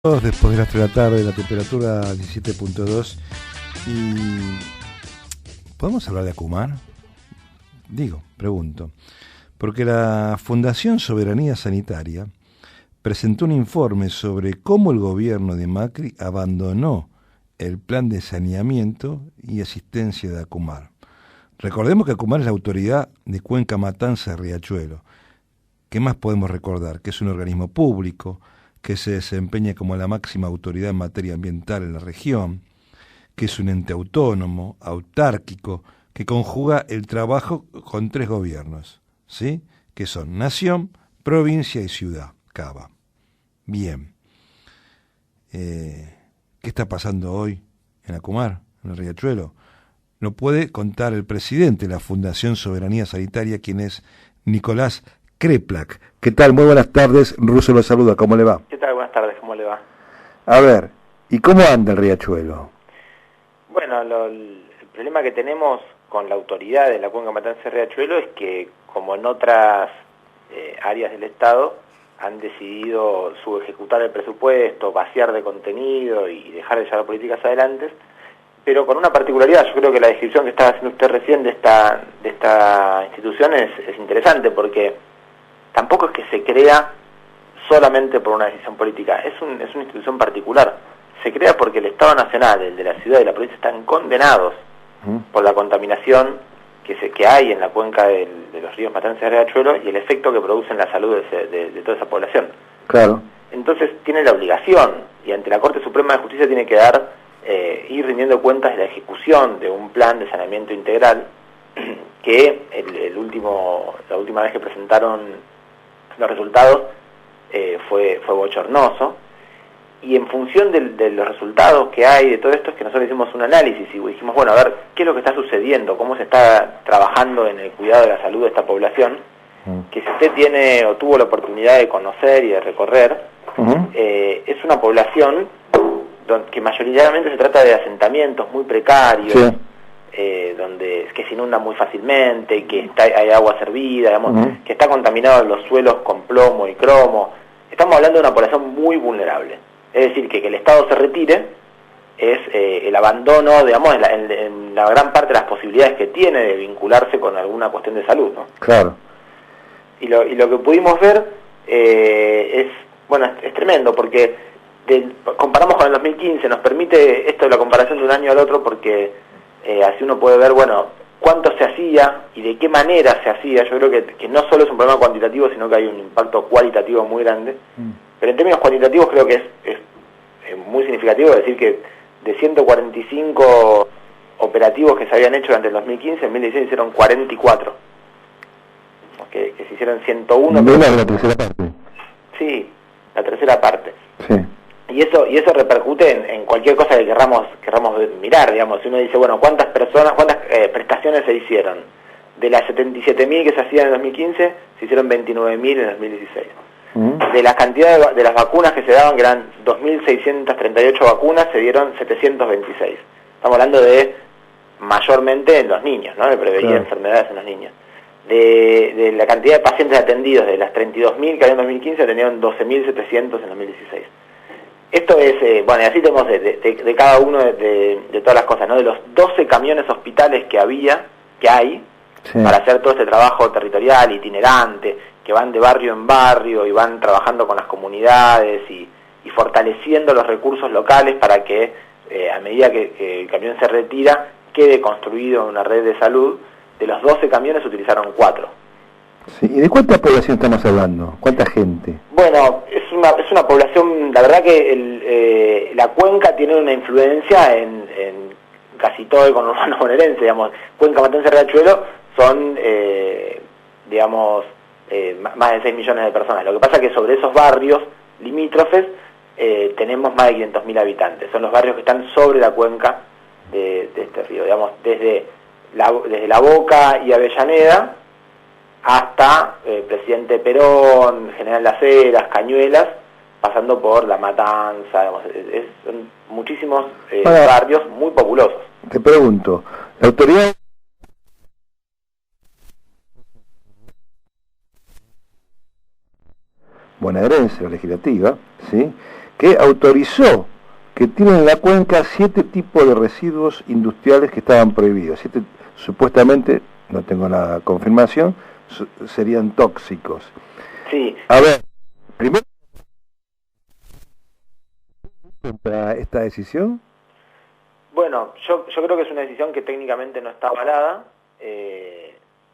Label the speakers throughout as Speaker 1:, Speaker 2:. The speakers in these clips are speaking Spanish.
Speaker 1: Después de las 3 de la tarde, la temperatura 17.2. ¿Y podemos hablar de Acumar? Pregunto. Porque la Fundación Soberanía Sanitaria presentó un informe sobre cómo el gobierno de Macri abandonó el plan de saneamiento y asistencia de Acumar. Recordemos que Acumar es la autoridad de Cuenca, Matanza y Riachuelo. ¿Qué más podemos recordar? Que es un organismo público, que se desempeña como la máxima autoridad en materia ambiental en la región, que es un ente autónomo, autárquico, que conjuga el trabajo con 3 gobiernos, ¿sí? Que son nación, provincia y ciudad, Cava. Bien. ¿Qué está pasando hoy en Acumar, en el Riachuelo? Lo puede contar el presidente de la Fundación Soberanía Sanitaria, quien es Nicolás Kreplak. ¿Qué tal? Muy buenas tardes, Russo lo saluda, ¿cómo le va?
Speaker 2: ¿Qué tal? Buenas tardes, ¿cómo le va?
Speaker 1: A ver, ¿y cómo anda el Riachuelo?
Speaker 2: Bueno, el problema que tenemos con la autoridad de la Cuenca Matanza y Riachuelo es que, como en otras áreas del Estado, han decidido subejecutar el presupuesto, vaciar de contenido y dejar de llevar políticas adelante, pero con una particularidad. Yo creo que la descripción que estaba haciendo usted recién de esta institución es interesante, porque tampoco es que se crea solamente por una decisión política, es una institución particular. Se crea porque el Estado Nacional, el de la ciudad y la provincia están condenados por la contaminación que hay en la cuenca de los ríos Matanza y Riachuelo y el efecto que produce en la salud de toda esa población.
Speaker 1: Claro.
Speaker 2: Entonces tiene la obligación, y ante la Corte Suprema de Justicia tiene que ir rindiendo cuentas de la ejecución de un plan de saneamiento integral que la última vez que presentaron los resultados fue bochornoso, y en función de los resultados que hay de todo esto es que nosotros hicimos un análisis y dijimos, bueno, a ver, ¿qué es lo que está sucediendo? ¿Cómo se está trabajando en el cuidado de la salud de esta población? Que si usted tiene o tuvo la oportunidad de conocer y de recorrer, es una población que mayoritariamente se trata de asentamientos muy precarios, donde que se inunda muy fácilmente, que hay agua servida, digamos, que está contaminado los suelos con plomo y cromo. Estamos hablando de una población muy vulnerable. Es decir, que el Estado se retire es el abandono, digamos, en la gran parte de las posibilidades que tiene de vincularse con alguna cuestión de salud, ¿no?
Speaker 1: Claro.
Speaker 2: Y lo que pudimos ver es tremendo, porque comparamos con el 2015, nos permite esto de la comparación de un año al otro, porque así uno puede ver, bueno, cuánto se hacía y de qué manera se hacía. Yo creo que no solo es un problema cuantitativo, sino que hay un impacto cualitativo muy grande. Pero en términos cuantitativos creo que es muy significativo decir que de 145 operativos que se habían hecho durante el 2015, en 2016 se hicieron 44. Que se hicieron 101.
Speaker 1: La tercera parte.
Speaker 2: Sí, la tercera parte.
Speaker 1: Sí.
Speaker 2: Y eso repercute en cualquier cosa que querramos mirar, digamos. Si uno dice, bueno, ¿cuántas prestaciones se hicieron? De las 77.000 que se hacían en 2015, se hicieron 29.000 en 2016. De la cantidad de las vacunas que se daban, que eran 2.638 vacunas, se dieron 726. Estamos hablando de mayormente en los niños, ¿no? De prevenir enfermedades en los niños. De la cantidad de pacientes atendidos, de las 32.000 que había en 2015, atendieron 12.700 en 2016. Esto es, y así tenemos de cada uno de todas las cosas, ¿no? De los 12 camiones hospitales que hay, para hacer todo este trabajo territorial, itinerante, que van de barrio en barrio y van trabajando con las comunidades y fortaleciendo los recursos locales para que a medida que el camión se retira, quede construido una red de salud. De los 12 camiones se utilizaron 4.
Speaker 1: Sí. ¿Y de cuánta población estamos hablando? ¿Cuánta gente?
Speaker 2: Bueno, es una población, la verdad que la cuenca tiene una influencia en casi todo el conurbano bonaerense, digamos. Cuenca, Matanza y Riachuelo son, más de 6 millones de personas. Lo que pasa es que sobre esos barrios limítrofes tenemos más de 500.000 habitantes. Son los barrios que están sobre la cuenca de este río, digamos, desde La Boca y Avellaneda hasta Presidente Perón, General Las Heras, Cañuelas, pasando por La Matanza, digamos, son muchísimos barrios muy populosos.
Speaker 1: Te pregunto, la autoridad bonaerense, la legislativa, ¿sí?, que autorizó que tienen en la cuenca 7 tipos de residuos industriales que estaban prohibidos. 7, supuestamente, no tengo la confirmación, serían tóxicos.
Speaker 2: Sí.
Speaker 1: A ver, primero, ¿contra esta decisión?
Speaker 2: Bueno, yo creo que es una decisión que técnicamente no está avalada,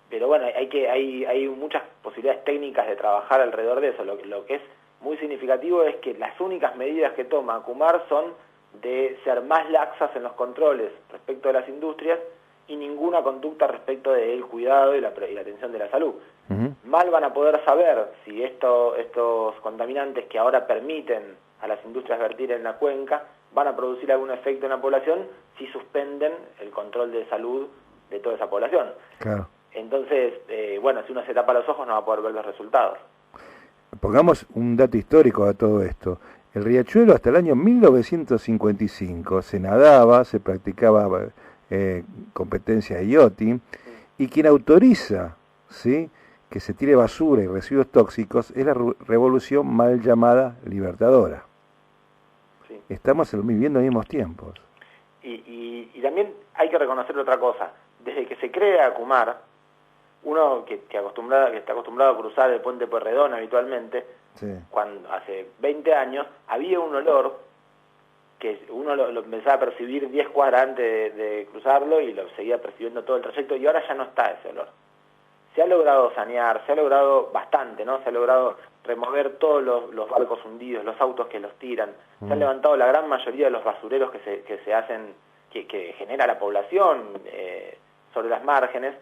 Speaker 2: pero bueno, hay muchas posibilidades técnicas de trabajar alrededor de eso. Lo que es muy significativo es que las únicas medidas que toma ACUMAR son de ser más laxas en los controles respecto de las industrias y ninguna conducta respecto del cuidado y la atención de la salud. Mal van a poder saber si estos contaminantes que ahora permiten a las industrias vertir en la cuenca van a producir algún efecto en la población si suspenden el control de salud de toda esa población.
Speaker 1: Claro.
Speaker 2: Entonces, bueno, si uno se tapa los ojos no va a poder ver los resultados.
Speaker 1: Pongamos un dato histórico a todo esto. El riachuelo hasta el año 1955 se nadaba, se practicaba competencia de yachting, y quien autoriza, ¿sí?, que se tire basura y residuos tóxicos es la revolución mal llamada libertadora.
Speaker 2: Sí.
Speaker 1: Estamos viviendo en los mismos tiempos.
Speaker 2: Y también hay que reconocer otra cosa. Desde que se crea ACUMAR, uno que está acostumbrado a cruzar el puente Pueyrredón habitualmente,
Speaker 1: Sí.
Speaker 2: cuando hace 20 años había un olor que uno lo empezaba a percibir 10 cuadras antes de cruzarlo y lo seguía percibiendo todo el trayecto, y ahora ya no está ese olor. Se ha logrado sanear, se ha logrado bastante, ¿no? Se ha logrado remover todos los barcos hundidos, los autos que los tiran, se han levantado la gran mayoría de los basureros que se hacen, que genera la población sobre las márgenes,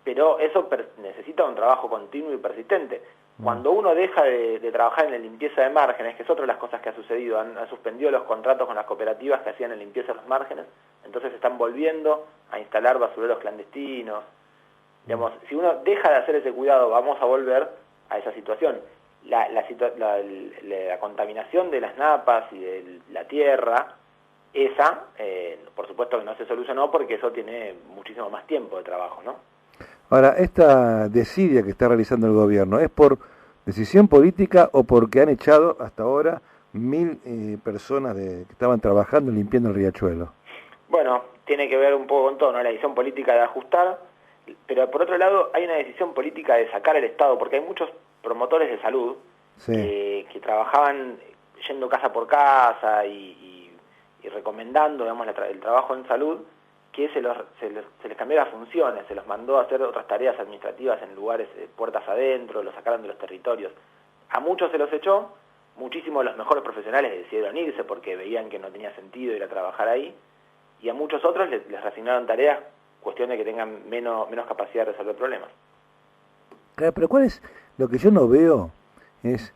Speaker 2: pero eso necesita un trabajo continuo y persistente. Cuando uno deja de trabajar en la limpieza de márgenes, que es otra de las cosas que ha sucedido, han suspendido los contratos con las cooperativas que hacían la limpieza de los márgenes, entonces están volviendo a instalar basureros clandestinos. Digamos, si uno deja de hacer ese cuidado, vamos a volver a esa situación. La contaminación de las napas y de la tierra, esa, por supuesto que no se solucionó porque eso tiene muchísimo más tiempo de trabajo, ¿no?
Speaker 1: Ahora, esta desidia que está realizando el gobierno, ¿es por decisión política o porque han echado hasta ahora 1000 personas que estaban trabajando limpiando el riachuelo?
Speaker 2: Bueno, tiene que ver un poco con todo, ¿no? La decisión política de ajustar, pero por otro lado hay una decisión política de sacar el Estado, porque hay muchos promotores de salud que trabajaban yendo casa por casa y recomendando, digamos, el trabajo en salud, que se les cambió las funciones, se los mandó a hacer otras tareas administrativas en lugares puertas adentro, los sacaron de los territorios. A muchos se los echó, muchísimos de los mejores profesionales decidieron irse porque veían que no tenía sentido ir a trabajar ahí, y a muchos otros les reasignaron tareas, cuestiones que tengan menos capacidad de resolver problemas.
Speaker 1: Claro, pero ¿cuál es lo que yo no veo? Es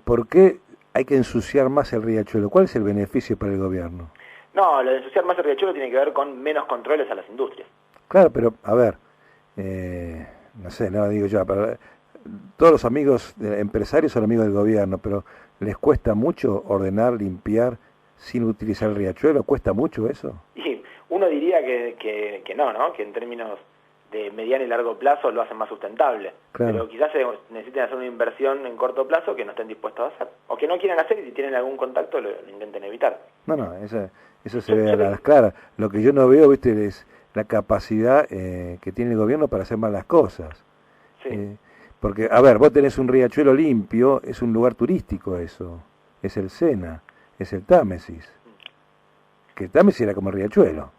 Speaker 1: ¿por qué hay que ensuciar más el riachuelo? ¿Cuál es el beneficio para el gobierno?
Speaker 2: No, lo de ensuciar más el riachuelo tiene que ver con menos controles a las industrias.
Speaker 1: Claro, pero a ver, no sé, no digo yo, pero todos los amigos empresarios son amigos del gobierno, pero ¿les cuesta mucho ordenar, limpiar sin utilizar el riachuelo? ¿Cuesta mucho eso?
Speaker 2: Y uno diría que no, que en términos de mediano y largo plazo lo hacen más sustentable,
Speaker 1: claro.
Speaker 2: Pero quizás necesiten hacer una inversión en corto plazo que no estén dispuestos a hacer, o que no quieran hacer y si tienen algún contacto lo intenten evitar.
Speaker 1: No, eso se ve a las claras. Lo que yo no veo, viste, es la capacidad que tiene el gobierno para hacer mal las cosas.
Speaker 2: Sí.
Speaker 1: Porque, a ver, vos tenés un riachuelo limpio, es un lugar turístico eso, es el Sena, es el Támesis. Que el Támesis era como el riachuelo.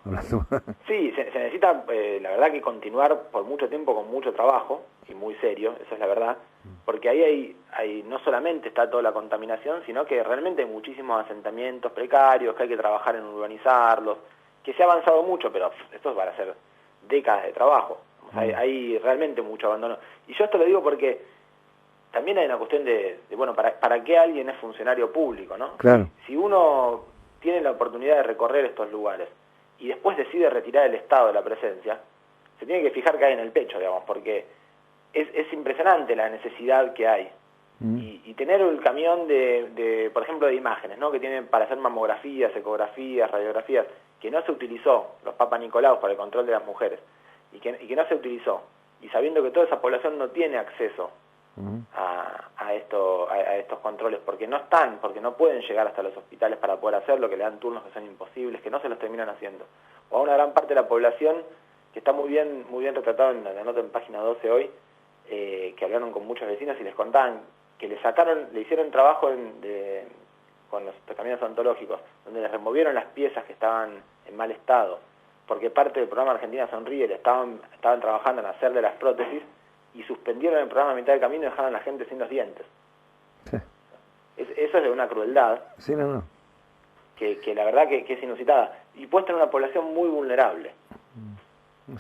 Speaker 2: Sí, se necesita, la verdad, que continuar por mucho tiempo con mucho trabajo, y muy serio, esa es la verdad, porque ahí hay no solamente está toda la contaminación, sino que realmente hay muchísimos asentamientos precarios, que hay que trabajar en urbanizarlos, que se ha avanzado mucho, pero esto va a ser décadas de trabajo. Hay realmente mucho abandono. Y yo esto lo digo porque también hay una cuestión de bueno, ¿para qué alguien es funcionario público, no?
Speaker 1: Claro.
Speaker 2: Si uno tiene la oportunidad de recorrer estos lugares y después decide retirar el Estado de la presencia, se tiene que fijar que hay en el pecho, digamos, porque es impresionante la necesidad que hay. Y tener el camión por ejemplo, de imágenes, ¿no? Que tienen para hacer mamografías, ecografías, radiografías, que no se utilizó, los Papa Nicolaos, para el control de las mujeres, y que no se utilizó, y sabiendo que toda esa población no tiene acceso a estos controles, porque no pueden llegar hasta los hospitales para poder hacerlo, que le dan turnos que son imposibles, que no se los terminan haciendo. O a una gran parte de la población, que está muy bien retratado en la nota en página 12 hoy, que hablaron con muchos vecinos y les contaban que le hicieron trabajo con los caminos odontológicos, donde les removieron las piezas que estaban en mal estado, porque parte del programa Argentina Sonríe le estaban trabajando en hacerle las prótesis y suspendieron el programa a mitad del camino y dejaron a la gente sin los dientes. Sí. Eso es de una crueldad.
Speaker 1: Sí, no.
Speaker 2: Que la verdad que es inusitada. Y puesta en una población muy vulnerable.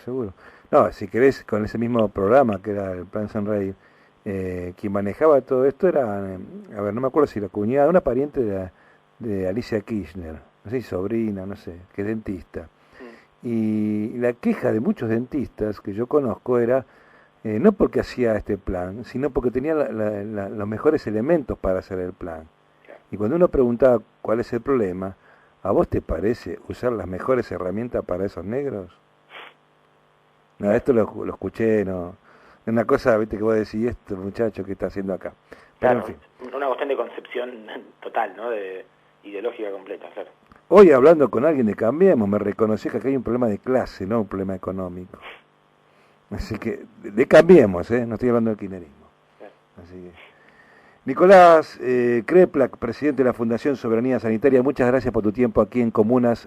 Speaker 1: Seguro. No, si querés, con ese mismo programa que era el Plan Sonreír, quien manejaba todo esto era, a ver, no me acuerdo si la cuñada, una pariente de Alicia Kirchner, no sé si sobrina, no sé, que es dentista. Y la queja de muchos dentistas que yo conozco era, no porque hacía este plan, sino porque tenía los mejores elementos para hacer el plan. Y cuando uno preguntaba cuál es el problema, ¿a vos te parece usar las mejores herramientas para esos negros? No, esto lo escuché, no. Es una cosa, viste, que vos decís, esto muchacho, ¿qué está haciendo acá? Pero,
Speaker 2: claro, en fin. Una cuestión de concepción total, ¿no? De ideológica completa, claro.
Speaker 1: Hoy hablando con alguien de Cambiemos, me reconocí que acá hay un problema de clase, no un problema económico. Así que, de Cambiemos, no estoy hablando del kirchnerismo. Claro. Así que, Nicolás Kreplak, presidente de la Fundación Soberanía Sanitaria, muchas gracias por tu tiempo aquí en Comunas